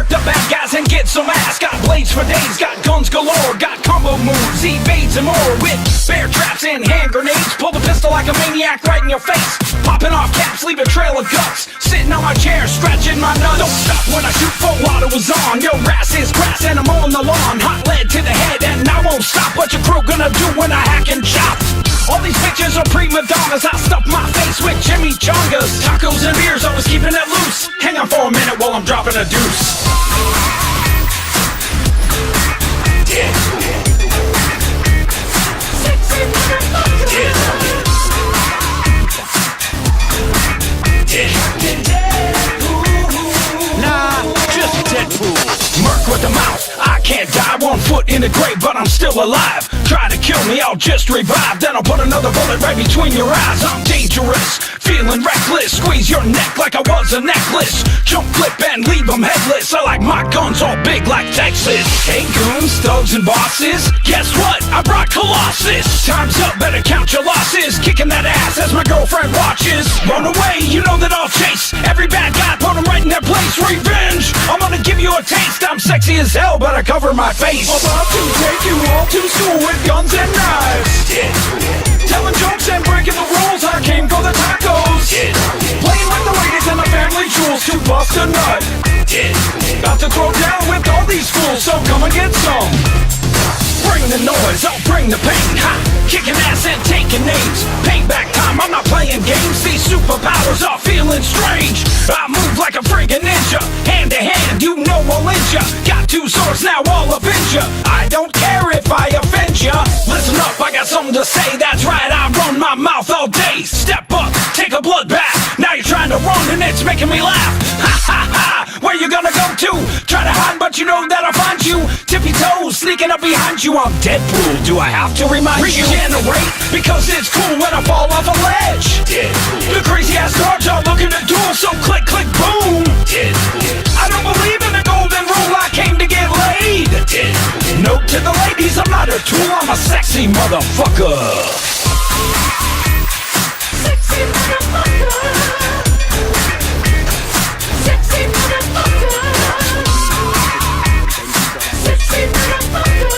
murk the bad guys and get some ass. Got blades for days, got guns galore, got combo moves, evades and more. With bear traps and hand grenades, pull the pistol like a maniac right in your face. Popping off caps, leave a trail of guts. Sitting on my chair, scratching my nuts. Don't stop when I shoot, full auto was on. Your ass is grass and I'm on the lawn. Hot lead to the head and I won't stop. What your crew gonna do when I hack and chop? All these bitches are prima donnas. I stuff my face with chimichangas. Tacos and beers, always keeping it loose. Hang on for a minute while I'm dropping a deuce. Nah, just Deadpool. Merc with the mouth, I can't die. 1 foot in the grave, but I'm still alive. Try to kill me, I'll just revive. Then I'll put another bullet right between your eyes. I'm dangerous, feeling reckless. Squeeze your neck like I was a necklace. Jump, flip, and leave them headless. I like my guns all big like Texas. Hey goons, thugs, and bosses, guess what? I brought Colossus. Time's up, better count your losses. Kicking that ass as my girlfriend watches. Run away, you know that I'll chase every bad guy, put them right in their place. Revenge, I'm gonna give you a taste. I'm sexy as hell, but I cover my face. About to take you all to school with guns and knives. Telling jokes and breaking the rules, I came for the tacos. Playing with the ladies and the family jewels to bust a nut. About to throw down with all these fools, so come and get some. Bring the noise, I'll bring the pain. Ha! Kicking ass and taking names. Payback time, I'm not playing games. These superpowers are feeling strange. I move like a friggin' ninja. Hand to hand, you know I'll lynch ya. Got 2 swords now, all up in ya. I don't care if I offend ya. Listen up, I got something to say. That's right, I run my mouth all day. Step up, take a bloodbath. Now you're trying to run and it's making me laugh. Ha ha ha, where you gonna go to? Try to hide, but you know that I'll find you. Tippy toes, sneaking up behind you. I'm Deadpool, do I have to remind you? Regenerate, because it's cool when I fall off a ledge. The crazy ass guards are looking to duel, so click, click, boom. I don't believe in the golden rule, I came to get laid. Note to the ladies, I'm not a tool, I'm a sexy motherfucker. Sexy motherfucker. Sexy motherfucker. Sexy motherfucker.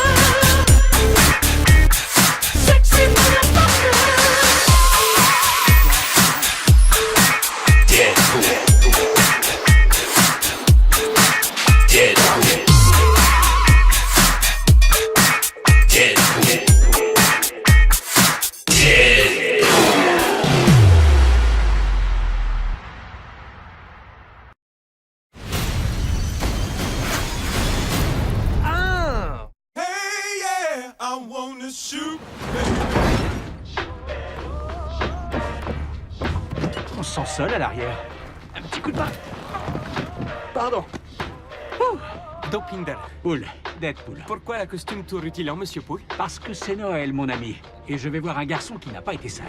Sexy motherfucker. Deadpool. Deadpool. Deadpool. On se sent seul à l'arrière. Un petit coup de main. Pardon. Dopinder. Poule. Deadpool. Pourquoi la costume tout rutilant, monsieur Poule? Parce que c'est Noël, mon ami. Et je vais voir un garçon qui n'a pas été sage.